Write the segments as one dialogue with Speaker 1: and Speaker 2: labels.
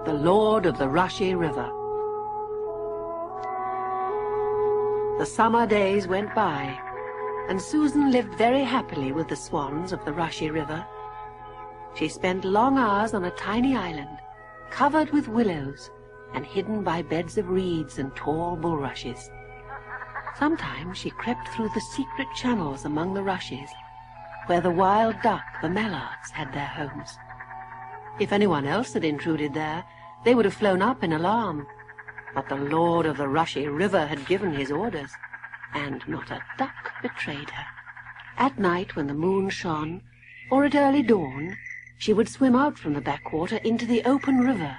Speaker 1: the Lord of the Rushie River. The summer days went by, and Susan lived very happily with the swans of the Rushie River. She spent long hours on a tiny island, covered with willows and hidden by beds of reeds and tall bulrushes. Sometimes she crept through the secret channels among the rushes, where the wild duck, the mallards, had their homes. If anyone else had intruded there, they would have flown up in alarm. But the Lord of the Rushie River had given his orders, and not a duck betrayed her. At night, when the moon shone, or at early dawn, she would swim out from the backwater into the open river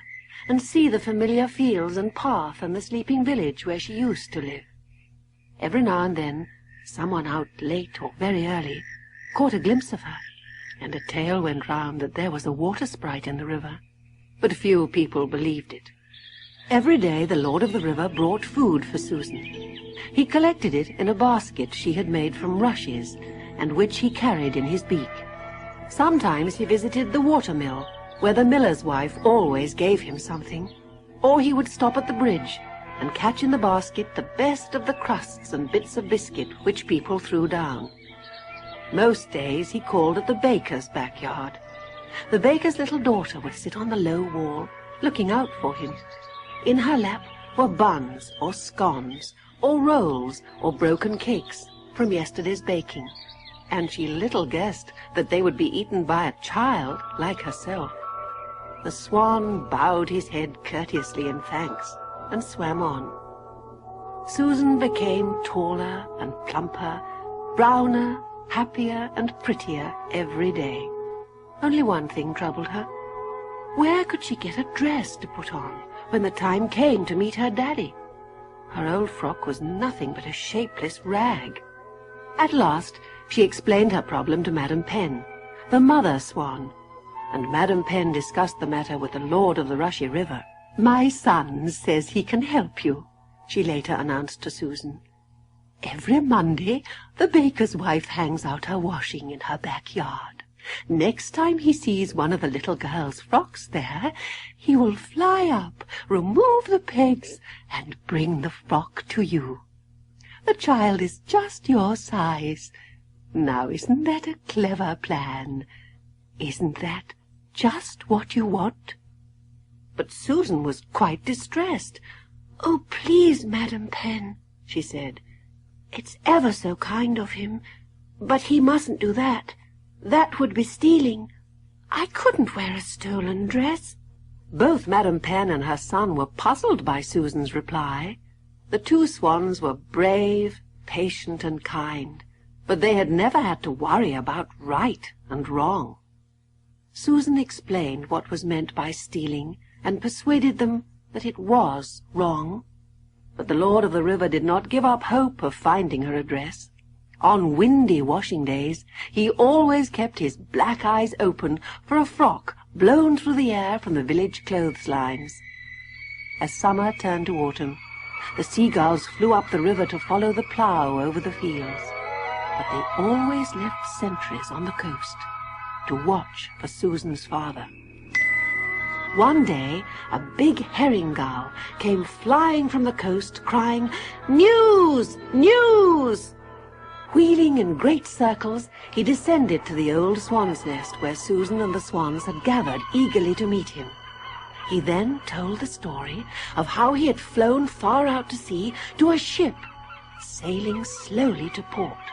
Speaker 1: and see the familiar fields and path and the sleeping village where she used to live. Every now and then, someone out late or very early caught a glimpse of her, and a tale went round that there was a water sprite in the river, but few people believed it. Every day the Lord of the River brought food for Susan. He collected it in a basket she had made from rushes, and which he carried in his beak. Sometimes he visited the water-mill, where the miller's wife always gave him something, or he would stop at the bridge and catch in the basket the best of the crusts and bits of biscuit which people threw down. Most days he called at the baker's backyard. The baker's little daughter would sit on the low wall, looking out for him. In her lap were buns or scones or rolls or broken cakes from yesterday's baking, and she little guessed that they would be eaten by a child like herself. The swan bowed his head courteously in thanks and swam on. Susan became taller and plumper, browner, happier and prettier every day. Only one thing troubled her. Where could she get a dress to put on when the time came to meet her daddy? Her old frock was nothing but a shapeless rag. At last she explained her problem to Madam Penn, the mother swan, and Madam Penn discussed the matter with the Lord of the Rushie River. "My son says he can help you," she later announced to Susan. "Every Monday the baker's wife hangs out her washing in her backyard. Next time he sees one of the little girl's frocks there, he will fly up, remove the pegs, and bring the frock to you. The child is just your size. Now, isn't that a clever plan? Isn't that just what you want?" But Susan was quite distressed. "Oh, please, Madam Penn," she said. "It's ever so kind of him, but he mustn't do that. That would be stealing. I couldn't wear a stolen dress." Both Madam Penn and her son were puzzled by Susan's reply. The two swans were brave, patient, and kind, but they had never had to worry about right and wrong. Susan explained what was meant by stealing, and persuaded them that it was wrong. But the Lord of the River did not give up hope of finding her a dress. On windy washing days he always kept his black eyes open for a frock blown through the air from the village clotheslines. As summer turned to autumn, the seagulls flew up the river to follow the plough over the fields, but they always left sentries on the coast to watch for Susan's father. One day a big herring gull came flying from the coast, crying, "News! News!" Wheeling in great circles, he descended to the old swan's nest where Susan and the swans had gathered eagerly to meet him. He then told the story of how he had flown far out to sea to a ship sailing slowly to port.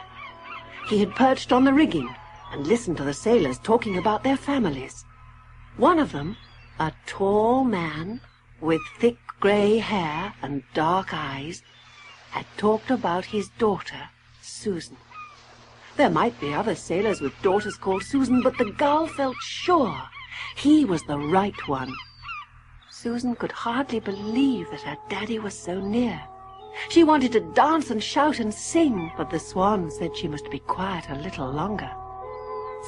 Speaker 1: He had perched on the rigging and listened to the sailors talking about their families. One of them, a tall man with thick grey hair and dark eyes, had talked about his daughter, Susan. There might be other sailors with daughters called Susan, but the gull felt sure he was the right one. Susan could hardly believe that her daddy was so near. She wanted to dance and shout and sing, but the swan said she must be quiet a little longer.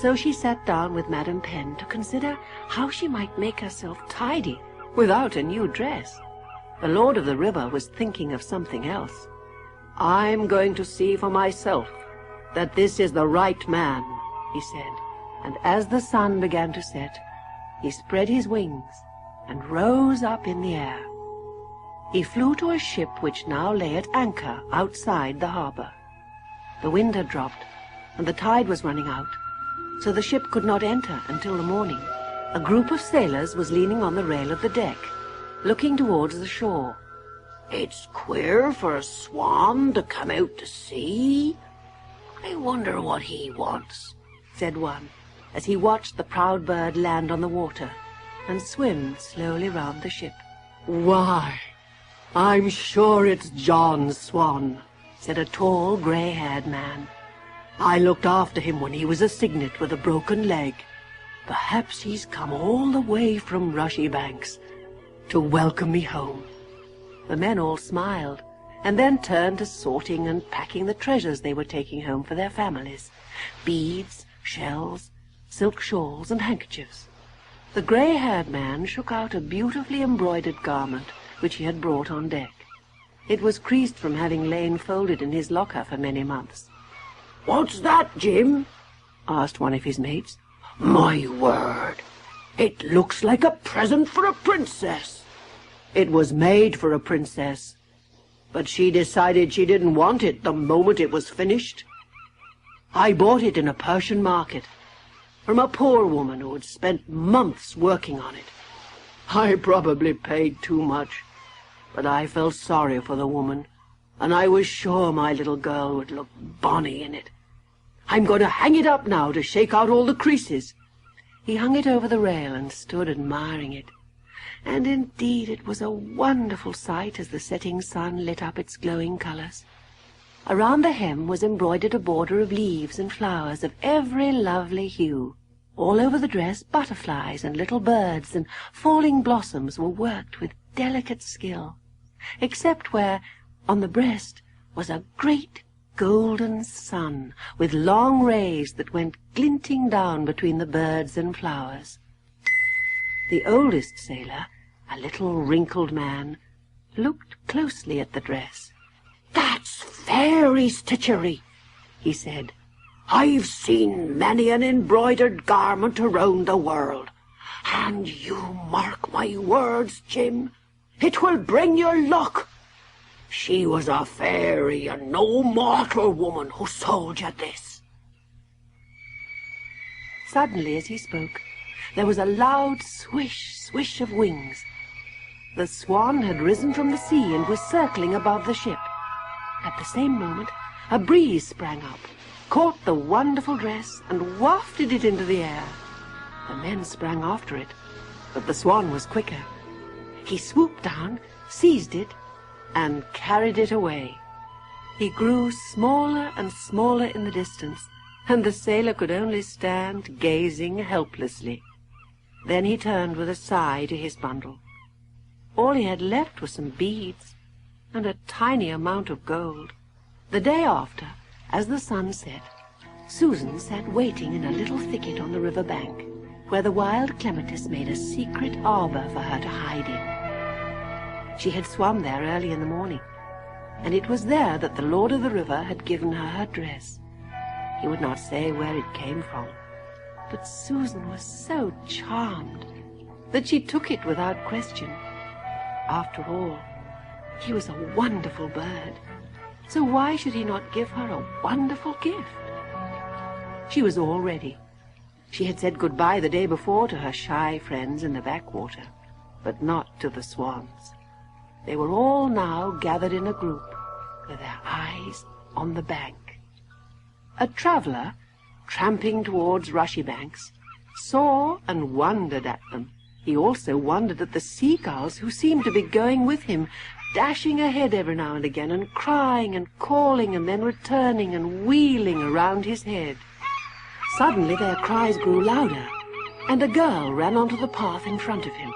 Speaker 1: So she sat down with Madam Penn to consider how she might make herself tidy without a new dress. The Lord of the River was thinking of something else. "I'm going to see for myself that this is the right man," he said, and as the sun began to set, he spread his wings and rose up in the air. He flew to a ship which now lay at anchor outside the harbour. The wind had dropped, and the tide was running out, so the ship could not enter until the morning. A group of sailors was leaning on the rail of the deck, looking towards the shore.
Speaker 2: "It's queer for a swan to come out to sea. I wonder what he wants,"
Speaker 1: said one, as he watched the proud bird land on the water and swim slowly round the ship.
Speaker 2: "Why, I'm sure it's John Swan,"
Speaker 1: said a tall, grey-haired man.
Speaker 2: "I looked after him when he was a cygnet with a broken leg. Perhaps he's come all the way from Rushie banks to welcome me home."
Speaker 1: The men all smiled, and then turned to sorting and packing the treasures they were taking home for their families: beads, shells, silk shawls, and handkerchiefs. The grey-haired man shook out a beautifully embroidered garment which he had brought on deck. It was creased from having lain folded in his locker for many months.
Speaker 2: "What's that, Jim?"
Speaker 1: asked one of his mates.
Speaker 2: "My word, it looks like a present for a princess."
Speaker 1: "It was made for a princess, but she decided she didn't want it the moment it was finished. I bought it in a Persian market from a poor woman who had spent months working on it. I probably paid too much, but I felt sorry for the woman, and I was sure my little girl would look bonny in it. I'm going to hang it up now to shake out all the creases." He hung it over the rail and stood admiring it. And indeed it was a wonderful sight as the setting sun lit up its glowing colours. Around the hem was embroidered a border of leaves and flowers of every lovely hue. All over the dress butterflies and little birds and falling blossoms were worked with delicate skill, except where, on the breast, was a great golden sun with long rays that went glinting down between the birds and flowers. The oldest sailor, a little wrinkled man, looked closely at the dress.
Speaker 2: "That's fairy stitchery," he said. "I've seen many an embroidered garment around the world, and you mark my words, Jim, it will bring you luck. She was a fairy and no mortal woman who sold you this."
Speaker 1: Suddenly, as he spoke, there was a loud swish, swish of wings. The swan had risen from the sea and was circling above the ship. At the same moment, a breeze sprang up, caught the wonderful dress, and wafted it into the air. The men sprang after it, but the swan was quicker. He swooped down, seized it, and carried it away. He grew smaller and smaller in the distance, and the sailor could only stand gazing helplessly. Then he turned with a sigh to his bundle. All he had left was some beads and a tiny amount of gold. The day after, as the sun set, Susan sat waiting in a little thicket on the river bank, where the wild clematis made a secret arbour for her to hide in. She had swum there early in the morning, and it was there that the lord of the river had given her her dress. He would not say where it came from, but Susan was so charmed that she took it without question. After all, he was a wonderful bird, so why should he not give her a wonderful gift? She was all ready. She had said goodbye the day before to her shy friends in the backwater, but not to the swans. They were all now gathered in a group, with their eyes on the bank. A traveller, tramping towards Rushie banks, saw and wondered at them. He also wondered at the seagulls who seemed to be going with him, dashing ahead every now and again, and crying and calling, and then returning and wheeling around his head. Suddenly their cries grew louder, and a girl ran onto the path in front of him.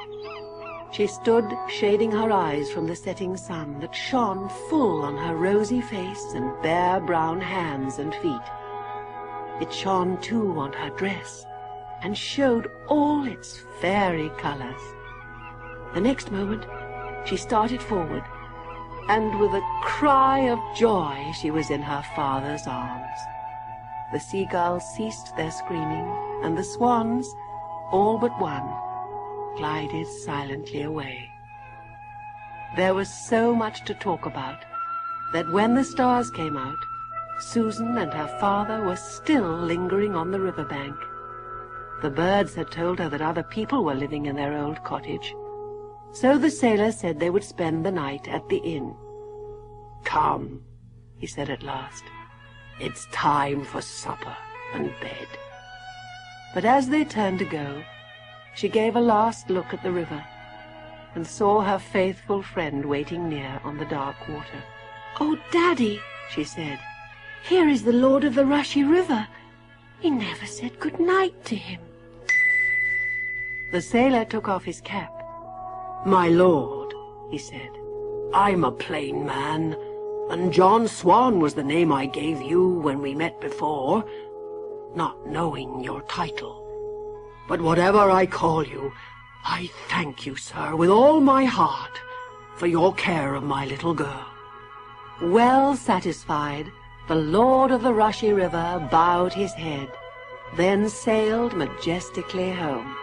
Speaker 1: She stood shading her eyes from the setting sun that shone full on her rosy face and bare brown hands and feet. It shone too on her dress, and showed all its fairy colours. The next moment she started forward, and with a cry of joy she was in her father's arms. The seagulls ceased their screaming, and the swans, all but one, glided silently away. There was so much to talk about that when the stars came out, Susan and her father were still lingering on the riverbank. The birds had told her that other people were living in their old cottage, so the sailor said they would spend the night at the inn.
Speaker 2: "Come,"
Speaker 1: he said at last.
Speaker 2: "it's time for supper and bed."
Speaker 1: But as they turned to go, she gave a last look at the river and saw her faithful friend waiting near on the dark water.
Speaker 2: "Oh, Daddy,"
Speaker 1: she said,
Speaker 2: "here is the Lord of the Rushie River. He never said good night to him."
Speaker 1: The sailor took off his cap.
Speaker 2: "My lord,"
Speaker 1: he said,
Speaker 2: "I'm a plain man, and John Swan was the name I gave you when we met before, not knowing your title. But whatever I call you, I thank you, sir, with all my heart, for your care of my little girl."
Speaker 1: Well satisfied, the Lord of the Rushie River bowed his head, then sailed majestically home.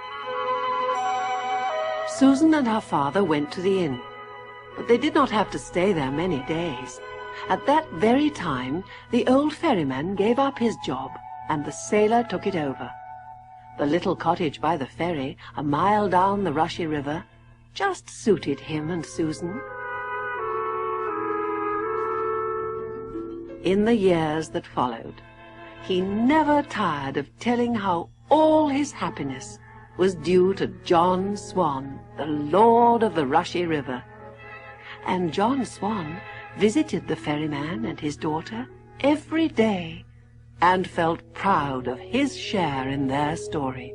Speaker 1: Susan and her father went to the inn, but they did not have to stay there many days. At that very time, the old ferryman gave up his job, and the sailor took it over. The little cottage by the ferry, a mile down the Rushie River, just suited him and Susan. In the years that followed, he never tired of telling how all his happiness was due to John Swan, the Lord of the Rushie River. And John Swan visited the ferryman and his daughter every day, and felt proud of his share in their story.